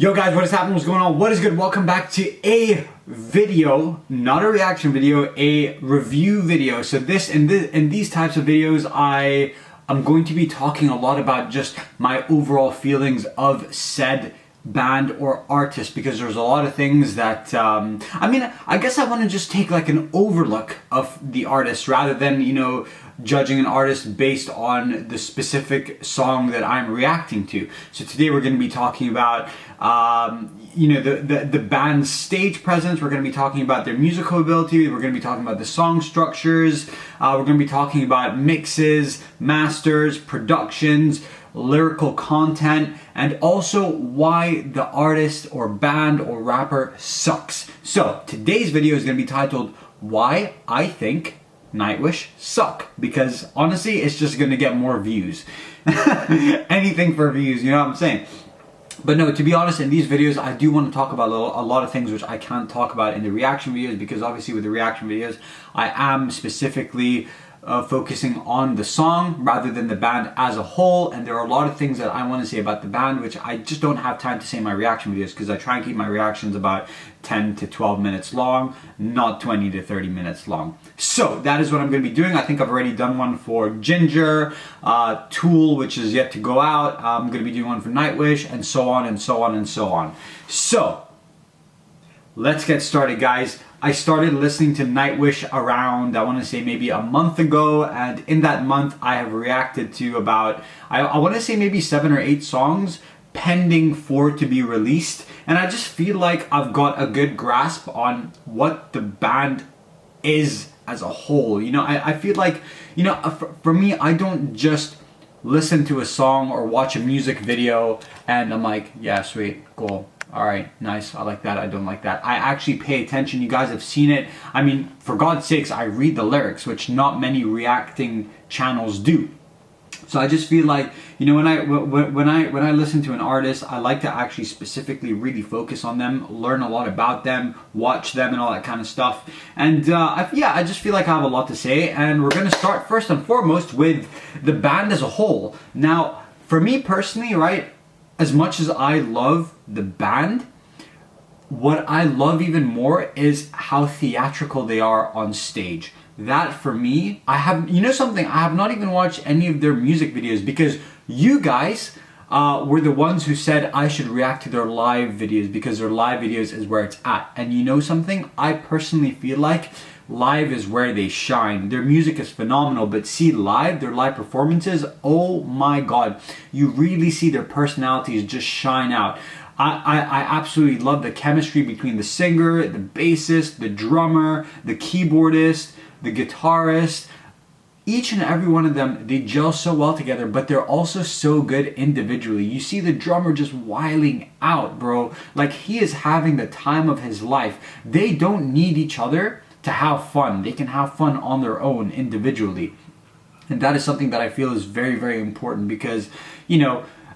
Yo guys, what is happening? What's going on? What is good? Welcome back to a video, not a reaction video, a review video. So in these types of videos, I'm going to be talking a lot about just my overall feelings of said band or artist, because there's a lot of things that I guess I want to just take like an overlook of the artist rather than, judging an artist based on the specific song that I'm reacting to. So today we're going to be talking about the band's stage presence. We're going to be talking about their musical ability. We're going to be talking about the song structures. We're going to be talking about mixes, masters, productions, lyrical content, and also why the artist or band or rapper sucks. So today's video is going to be titled Why I Think Nightwish Suck, because honestly it's just going to get more views. Anything for views, you know what I'm saying? But no, to be honest, in these videos I do want to talk about a lot of things which I can't talk about in the reaction videos, because obviously with the reaction videos I am specifically focusing on the song rather than the band as a whole, and there are a lot of things that I want to say about the band which I just don't have time to say in my reaction videos, because I try and keep my reactions about 10 to 12 minutes long, not 20 to 30 minutes long. So that is what I'm going to be doing. I think I've already done one for Ginger, Tool, which is yet to go out. I'm going to be doing one for Nightwish, and so on and so on and so on. So let's get started, guys. I started listening to Nightwish around, I want to say maybe a month ago, and in that month I have reacted to about, I want to say maybe 7 or 8 songs pending for to be released, and I just feel like I've got a good grasp on what the band is as a whole. I feel like, for me, I don't just listen to a song or watch a music video and I'm like, yeah, sweet, cool. Alright, nice, I like that, I don't like that. I actually pay attention. You guys have seen it. I mean, for God's sakes, I read the lyrics, which not many reacting channels do. So I just feel like, when I listen to an artist, I like to actually specifically really focus on them, learn a lot about them, watch them and all that kind of stuff. And I just feel like I have a lot to say, and we're going to start first and foremost with the band as a whole. Now, for me personally, right, as much as I love the band, what I love even more is how theatrical they are on stage. That for me, I have not even watched any of their music videos, because you guys were the ones who said I should react to their live videos, because their live videos is where it's at. And you know something? I personally feel like live is where they shine. Their music is phenomenal, but see their live performances, oh my god, you really see their personalities just shine out. I absolutely love the chemistry between the singer, the bassist, the drummer, the keyboardist, the guitarist. Each and every one of them, they gel so well together, but they're also so good individually. You see the drummer just wiling out, bro. Like, he is having the time of his life. They don't need each other to have fun. They can have fun on their own individually. And that is something that I feel is very, very important, because,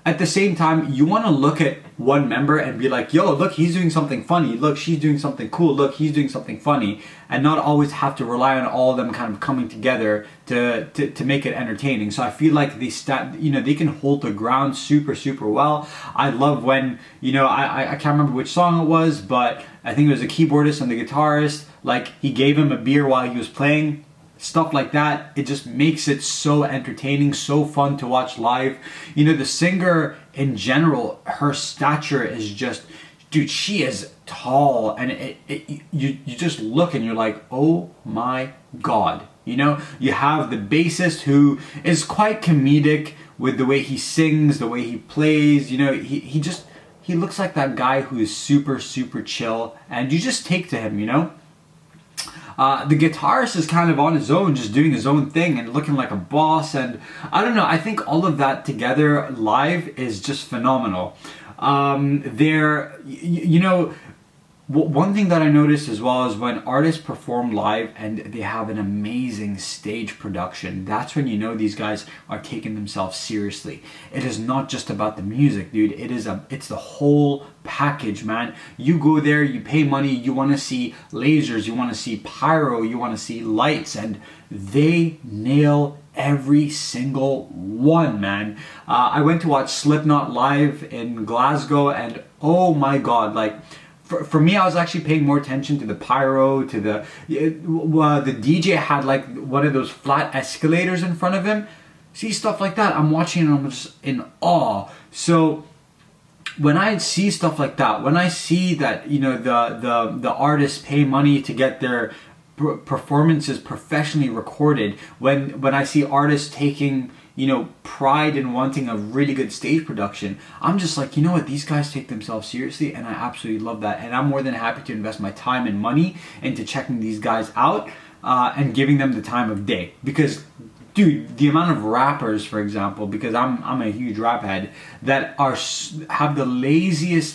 at the same time, you want to look at one member and be like, yo, look, he's doing something funny. Look, she's doing something cool. Look, he's doing something funny. And not always have to rely on all of them kind of coming together to make it entertaining. So I feel like they can hold the ground super, super well. I love when, I can't remember which song it was, but I think it was the keyboardist and the guitarist. Like, he gave him a beer while he was playing. Stuff like that, it just makes it so entertaining, so fun to watch live. The singer in general, her stature is just, dude, she is tall, and you just look and you're like, oh my god. You have the bassist, who is quite comedic with the way he sings, the way he plays. He looks like that guy who is super, super chill, and you just take to him. The guitarist is kind of on his own, just doing his own thing and looking like a boss, and I don't know, I think all of that together live is just phenomenal. One thing that I noticed as well is when artists perform live and they have an amazing stage production, that's when these guys are taking themselves seriously. It is not just about the music, dude. It's the whole package, man. You go there, you pay money, you want to see lasers, you want to see pyro, you want to see lights, and they nail every single one, man. I went to watch Slipknot live in Glasgow, and oh my god, like, for me, I was actually paying more attention to the pyro, to the DJ had like one of those flat escalators in front of him. See, stuff like that, I'm watching and I'm just in awe. So when I see stuff like that, when I see that, you know, the artists pay money to get their performances professionally recorded, when I see artists taking, you know, pride in wanting a really good stage production, I'm just like, you know what, these guys take themselves seriously, and I absolutely love that. And I'm more than happy to invest my time and money into checking these guys out and giving them the time of day. Because, dude, the amount of rappers, for example, because I'm a huge rap head, that have the laziest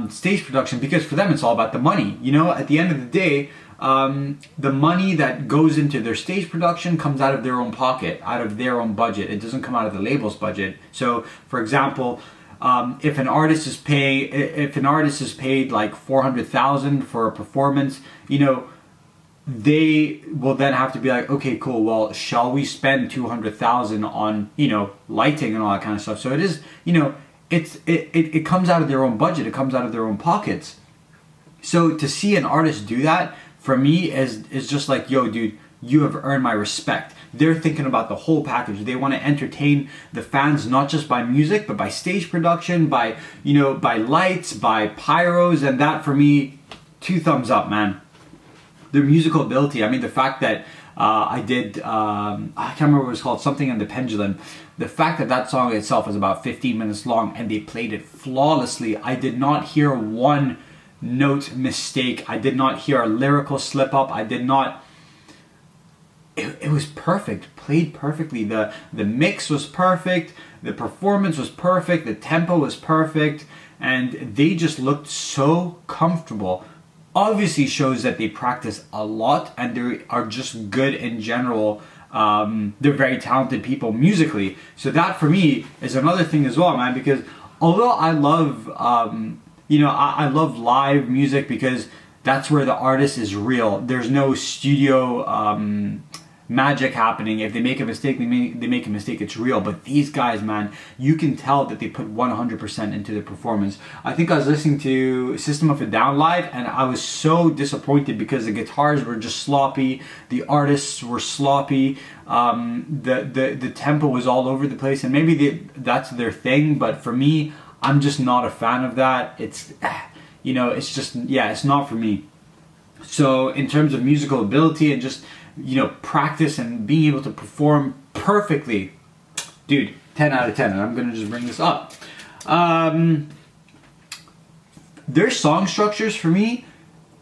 stage production, because for them it's all about the money. You know, at the end of the day, the money that goes into their stage production comes out of their own pocket, out of their own budget. It doesn't come out of the label's budget. So, for example, if an artist is paid like $400,000 for a performance, you know, they will then have to be like, okay, cool, well, shall we spend $200,000 on, you know, lighting and all that kind of stuff? So it is, you know, it comes out of their own budget, it comes out of their own pockets. So to see an artist do that, for me, is just like, yo, dude, you have earned my respect. They're thinking about the whole package. They want to entertain the fans, not just by music, but by stage production, by, you know, by lights, by pyros, and that, for me, 2 thumbs up, man. Their musical ability, I mean, the fact that I can't remember what it was called, something in the Pendulum. The fact that that song itself is about 15 minutes long and they played it flawlessly. I did not hear one note mistake. I did not hear a lyrical slip up. I did not... It was perfect, played perfectly. The mix was perfect, the performance was perfect, the tempo was perfect, and they just looked so comfortable. Obviously shows that they practice a lot and they are just good in general. They're very talented people musically. So that, for me, is another thing as well, man, because although I love, I love live music, because that's where the artist is real. There's no studio magic happening. If they make a mistake, they make a mistake, it's real. But these guys, man, you can tell that they put 100% into the performance. I think I was listening to System of a Down live, and I was so disappointed because the guitars were just sloppy, the artists were sloppy, the tempo was all over the place, and maybe that's their thing, but for me, I'm just not a fan of that. It's, you know, it's just, yeah, it's not for me. So in terms of musical ability and just, you know, practice and being able to perform perfectly, dude, 10 out of 10. And I'm gonna just bring this up. Their song structures, for me,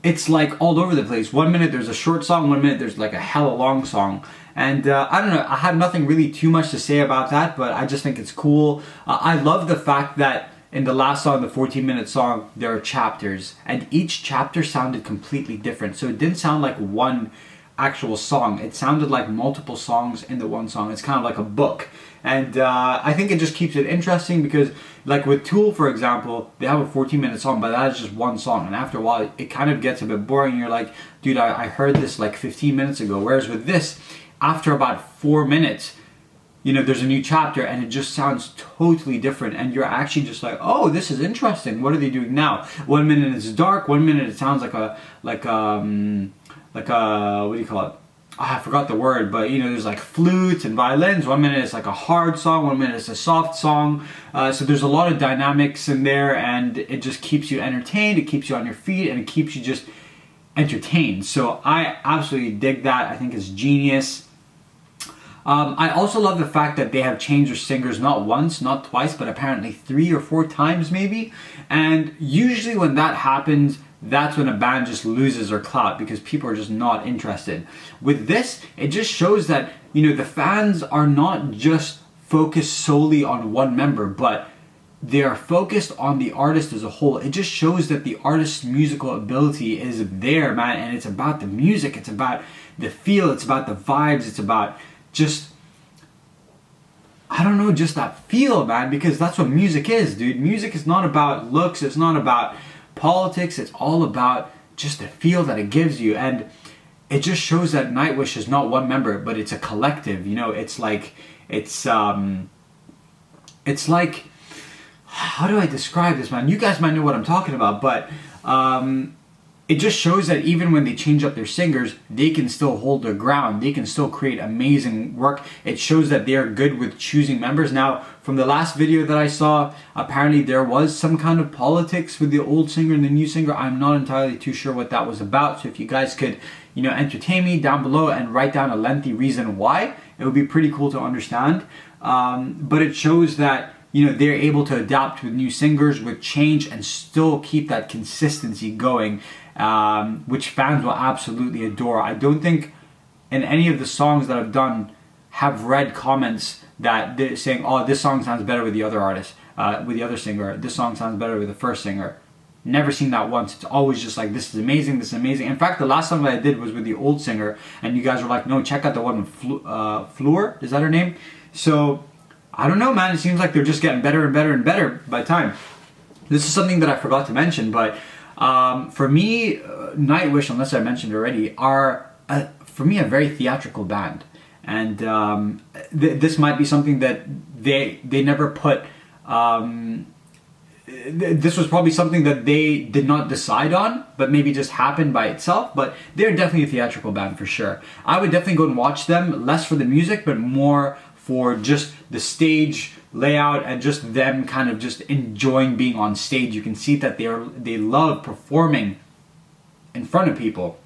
it's like all over the place. 1 minute there's a short song, 1 minute there's like a hella long song. And I don't know, I have nothing really too much to say about that, but I just think it's cool. I love the fact that in the last song, the 14-minute song, there are chapters, and each chapter sounded completely different. So it didn't sound like one actual song. It sounded like multiple songs in the one song. It's kind of like a book. And I think it just keeps it interesting, because like with Tool, for example, they have a 14-minute song, but that is just one song. And after a while, it kind of gets a bit boring. You're like, dude, I heard this like 15 minutes ago. Whereas with this, after about 4 minutes, you know, there's a new chapter and it just sounds totally different. And you're actually just like, oh, this is interesting. What are they doing now? 1 minute it's dark. 1 minute it sounds like a what do you call it? I forgot the word, but you know, there's like flutes and violins. 1 minute it's like a hard song, 1 minute it's a soft song. So there's a lot of dynamics in there, and it just keeps you entertained, it keeps you on your feet, and it keeps you just entertained. So I absolutely dig that. I think it's genius. I also love the fact that they have changed their singers not once, not twice, but apparently 3 or 4 times maybe. And usually when that happens, that's when a band just loses their clout, because people are just not interested. With this, it just shows that, you know, the fans are not just focused solely on one member, but they are focused on the artist as a whole. It just shows that the artist's musical ability is there, man, and it's about the music, it's about the feel, it's about the vibes, it's about just, I don't know, just that feel, man, because that's what music is, dude. Music is not about looks, it's not about politics, it's all about just the feel that it gives you. And it just shows that Nightwish is not one member, but it's a collective. You know, it's like how do I describe this, man? You guys might know what I'm talking about, but it just shows that even when they change up their singers, they can still hold their ground. They can still create amazing work. It shows that they are good with choosing members. Now, from the last video that I saw, apparently there was some kind of politics with the old singer and the new singer. I'm not entirely too sure what that was about. So if you guys could, you know, entertain me down below and write down a lengthy reason why, it would be pretty cool to understand. But it shows that, you know, they're able to adapt with new singers, with change, and still keep that consistency going, which fans will absolutely adore. I don't think in any of the songs that I've done have read comments that they're saying, oh, this song sounds better with the other artist, with the other singer. This song sounds better with the first singer. Never seen that once. It's always just like, this is amazing, this is amazing. In fact, the last song that I did was with the old singer, and you guys were like, no, check out the one with Fleur, is that her name? So, I don't know, man. It seems like they're just getting better and better and better by time. This is something that I forgot to mention, but for me, Nightwish, unless I mentioned already, are, for me, a very theatrical band. And this might be something that they never put... this was probably something that they did not decide on, but maybe just happened by itself. But they're definitely a theatrical band for sure. I would definitely go and watch them, less for the music, but more for just the stage layout and just them kind of just enjoying being on stage. You can see that they love performing in front of people.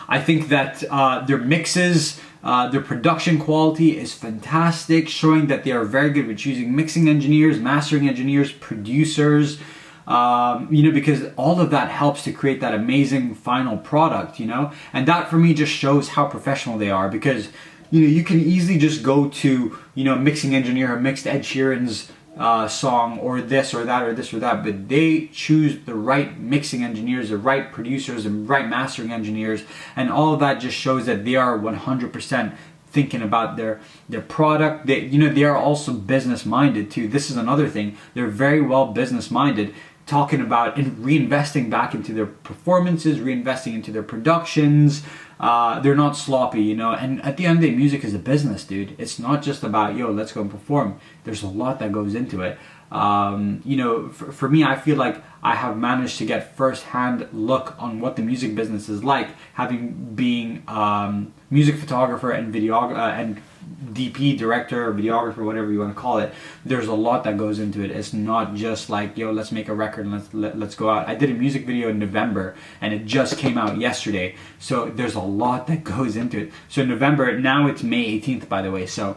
I think that their mixes, their production quality is fantastic, showing that they are very good with choosing mixing engineers, mastering engineers, producers, you know, because all of that helps to create that amazing final product, you know, and that for me just shows how professional they are, because you know, you can easily just go to, you know, mixing engineer who mixed Ed Sheeran's song or this or that or this or that, but they choose the right mixing engineers, the right producers, the right mastering engineers, and all of that just shows that they are 100% thinking about their product. They, you know, they are also business minded too. This is another thing. They're very well business minded, talking about and reinvesting back into their performances, reinvesting into their productions. They're not sloppy, you know, and at the end of the day, music is a business, dude. It's not just about, yo, let's go and perform. There's a lot that goes into it. You know, for me, I feel like I have managed to get first-hand look on what the music business is like, having being music photographer and and DP, director, or videographer, whatever you want to call it. There's a lot that goes into it. It's not just like, yo, let's make a record and let's go out. I did a music video in November and it just came out yesterday. So there's a lot that goes into it. So November, now it's May 18th, by the way. So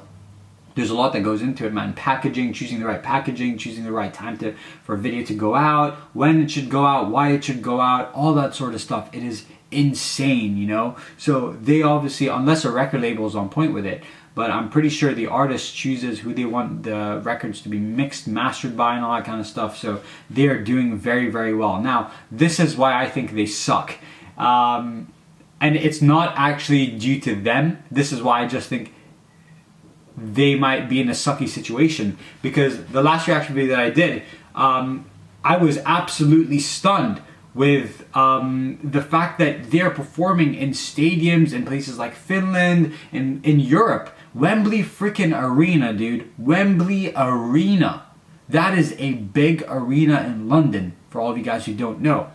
there's a lot that goes into it, man. Packaging, choosing the right packaging, choosing the right time for a video to go out, when it should go out, why it should go out, all that sort of stuff. It is insane, you know? So they obviously, unless a record label is on point with it, but I'm pretty sure the artist chooses who they want the records to be mixed, mastered by, and all that kind of stuff. So they're doing very, very well. Now, this is why I think they suck. And it's not actually due to them. This is why I just think they might be in a sucky situation. Because the last reaction video that I did, I was absolutely stunned with the fact that they're performing in stadiums in places like Finland, in Europe. Wembley freaking Arena, dude. Wembley Arena. That is a big arena in London, for all of you guys who don't know.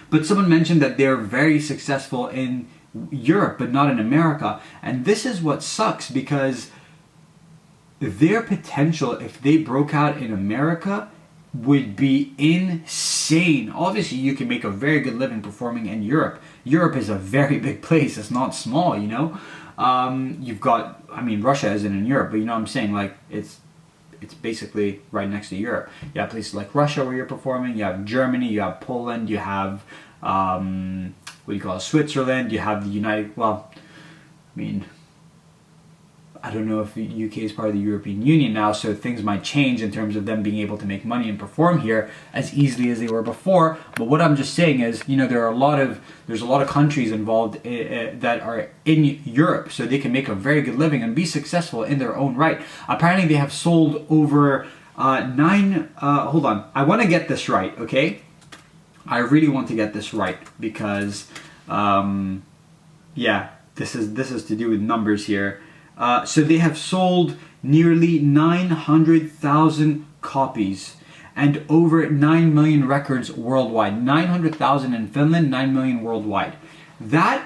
But someone mentioned that they're very successful in Europe, but not in America. And this is what sucks, because their potential, if they broke out in America, would be insane. Obviously, you can make a very good living performing in Europe. Europe is a very big place. It's not small, you know. You've got, I mean, Russia isn't in Europe, but you know what I'm saying? Like, it's basically right next to Europe. You have places like Russia where you're performing. You have Germany. You have Poland. You have what do you call it? Switzerland. You have the United. Well, I mean, I don't know if the UK is part of the European Union now, so things might change in terms of them being able to make money and perform here as easily as they were before. But what I'm just saying is, you know, there's a lot of countries involved that are in Europe, so they can make a very good living and be successful in their own right. Apparently, they have sold over hold on, I want to get this right, okay? I really want to get this right because yeah, this is to do with numbers here. So they have sold nearly 900,000 copies and over 9 million records worldwide. 900,000 in Finland, 9 million worldwide. That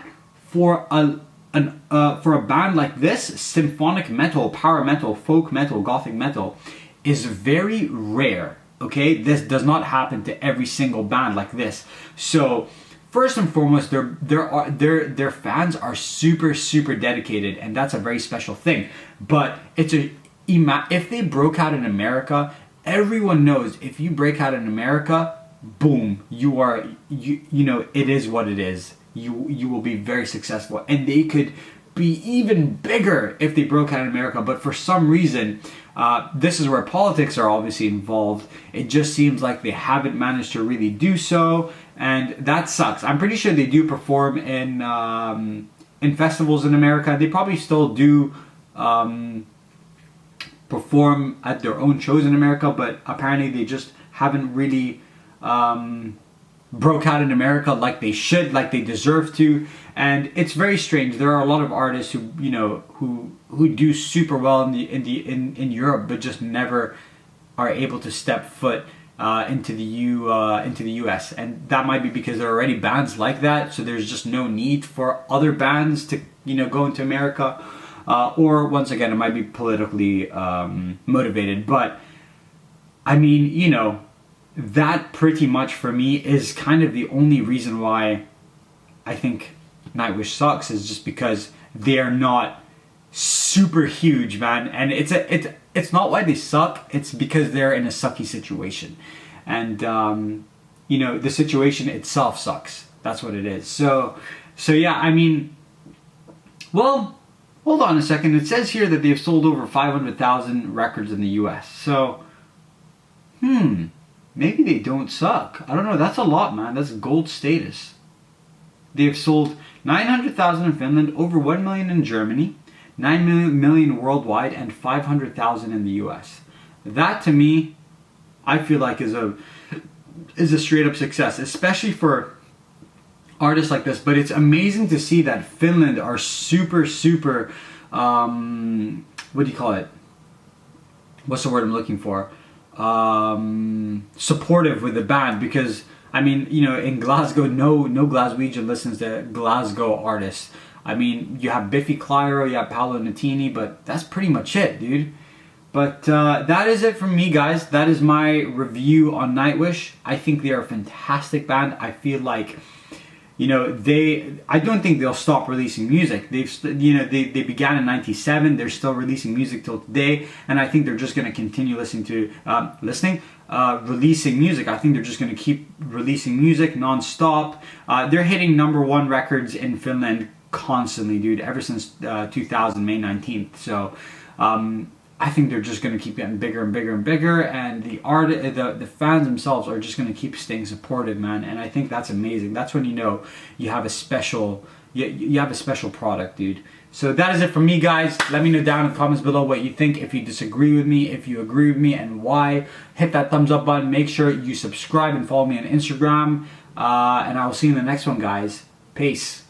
for a band like this, symphonic metal, power metal, folk metal, gothic metal, is very rare. Okay, this does not happen to every single band like this. So first and foremost, their fans are super dedicated, and that's a very special thing. But if they broke out in America, everyone knows if you break out in America, boom, you know, it is what it is. You will be very successful, and they could be even bigger if they broke out in America. But for some reason, this is where politics are obviously involved. It just seems like they haven't managed to really do so, and that sucks. I'm pretty sure they do perform in festivals in America. They probably still do perform at their own shows in America, but apparently they just haven't really broke out in America like they should, like they deserve to. And it's very strange. There are a lot of artists who, you know, who do super well in Europe, but just never are able to step foot into the US, and that might be because there are already bands like that, so there's just no need for other bands to, you know, go into America, or once again, it might be politically motivated. But I mean, you know, that pretty much for me is kind of the only reason why I think Nightwish sucks, is just because they're not super huge, man. And it's not why they suck, it's because they're in a sucky situation. And you know, the situation itself sucks. That's what it is. So yeah, I mean, well, hold on a second. It says here that they've sold over 500,000 records in the US. So maybe they don't suck. I don't know. That's a lot, man. That's gold status. They've sold 900,000 in Finland, over 1 million in Germany, 9 million worldwide, and 500,000 in the US. That to me, I feel like is a straight up success, especially for artists like this. But it's amazing to see that Finland are super what do you call it? What's the word I'm looking for? Supportive with the band, because I mean, you know, in Glasgow, no Glaswegian listens to Glasgow artists. I mean, you have Biffy Clyro, you have Paolo Nutini, but that's pretty much it, dude. But that is it from me, guys. That is my review on Nightwish. I think they are a fantastic band. I feel like, you know, I don't think they'll stop releasing music. They began in '97. They're still releasing music till today, and I think they're just going to continue releasing music. I think they're just going to keep releasing music non-stop. They're hitting #1 records in Finland constantly, dude, ever since 2000, May 19th. So I think they're just going to keep getting bigger and bigger and bigger, and the fans themselves are just going to keep staying supportive, man. And I think that's amazing. That's when you know you have a special you have a special product, dude. So that is it from me, guys. Let me know down in the comments below what you think, if you disagree with me, if you agree with me, and why. Hit that thumbs up button. Make sure you subscribe and follow me on Instagram. And I will see you in the next one, guys. Peace.